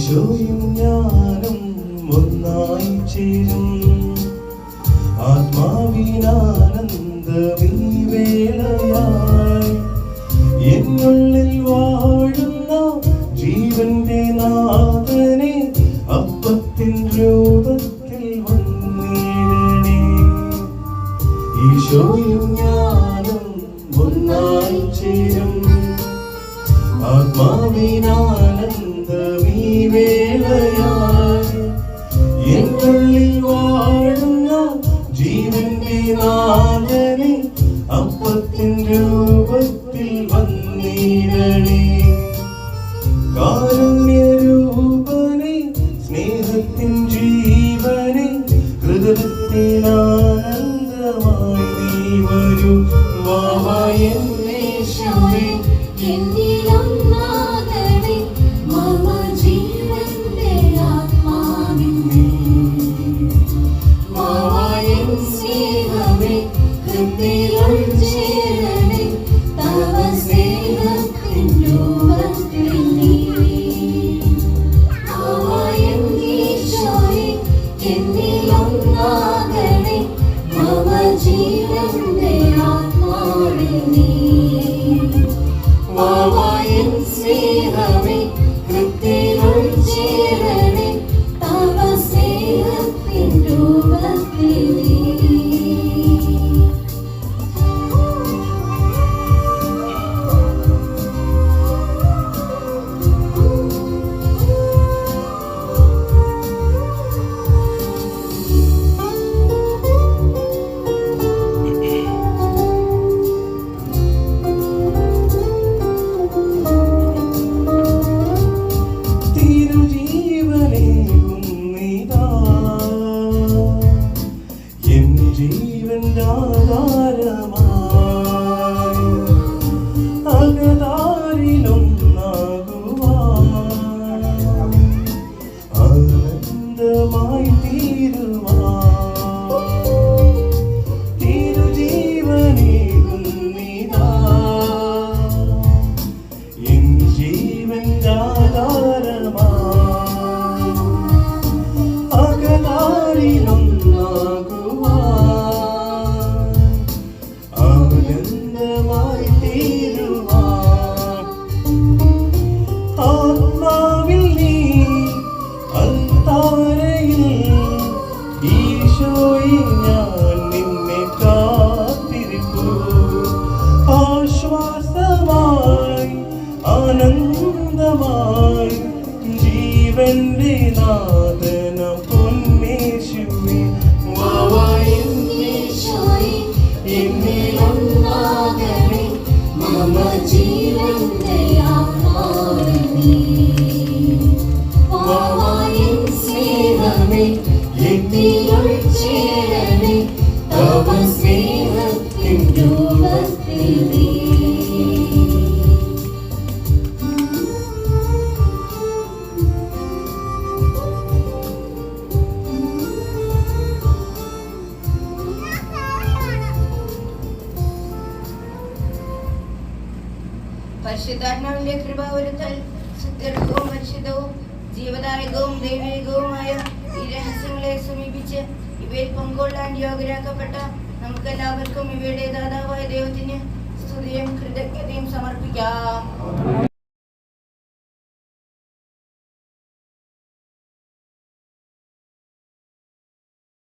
ഈശോയും ഞാനും ഒന്നായി ചേരും ആത്മാവിനാനന്ദമീ വേളയായി എന്നുള്ളിൽ വാഴുന്ന ജീവന്റെ നാഥനെ അപ്പത്തിൻ രൂപത്തിൽ വന്നിടണേ. ഈശോയും ഞാനും ഒന്നായി ചേരും ആത്മാവിനാനന്ദമീ വേളയായി എന്നുള്ളിൽ വാഴുന്ന ജീവന്റെ നാഥനെ അപ്പത്തിൻ രൂപത്തിൽ വന്നിടണേ. കാരുണ്യരൂപനെ സ്നേഹത്തിൻ ജീവനെ ഹൃദയത്തിനാനന്ദമായി നീ വരൂ. വാവായേശുവേ എന്നിലൊന്നാകണേ മമ ജീവന്റെ ആത്മാവിൽ നീ. വാവായൻ സ്നേഹമേ ഹൃദയം ചേരണേ തവ സ്നേഹത്തിൻ രൂപത്തിൽ നീ. വാവായൻ ഈശോയേ എന്നിലൊന്നാകണേ മമ ജീവന്റെ ആത്മാവിൽ നീ. വാവായൻ സ്നേഹമേ ഹൃദയം ചേരണേ തവ സ്നേഹത്തിൻ രൂപത്തിൽ നീ. ജീവന്റെ ആധാരമായി അകതാരിലൊന്നാകുവാൻ ആനന്ദമായി തീരുവാൻ തിരുജീവനേകുന്നിതാ എൻ ജീവന്റെ ആധാരമായി അകതാരിലൊന്നാകുവാൻ ആനന്ദമായി തീരുവാൻ ആത്മാവിൽ നീ അൽത്താരയിൽ ഈശോയെ ഞാൻ നിന്നെ കാത്തിരിപ്പു. ആശ്വാസമായി ആനന്ദമായി ജീവന്റെ നാഥന പൊന്നേശുവേ. വാവായൻ ഈശോയേ എന്നിലൊന്നാകണേ മമ ജീവന്റെ ആത്മാവിൽ നീ. വാവായൻ സ്നേഹമേ ഹൃദയം ചേരണേ തവ സ്നേഹത്തിൻ രൂപത്തിൽ നീ. പരിശുദ്ധാത്മാവിന്റെ കൃപാവരത്താൽ സുത്യർഹവും പരിശുദ്ധവും ജീവദായകവും ദൈവികവുമായ ഈ രഹസ്യങ്ങളെ സമീപിച്ച് ഇവയിൽ പങ്കുകൊള്ളാൻ യോഗ്യരാക്കപ്പെട്ട നമുക്കെല്ലാവർക്കും ഇവയുടെ ദാതാവായ ദൈവത്തിന് സ്തുതിയും കൃതജ്ഞതയും സമർപ്പിക്കാം.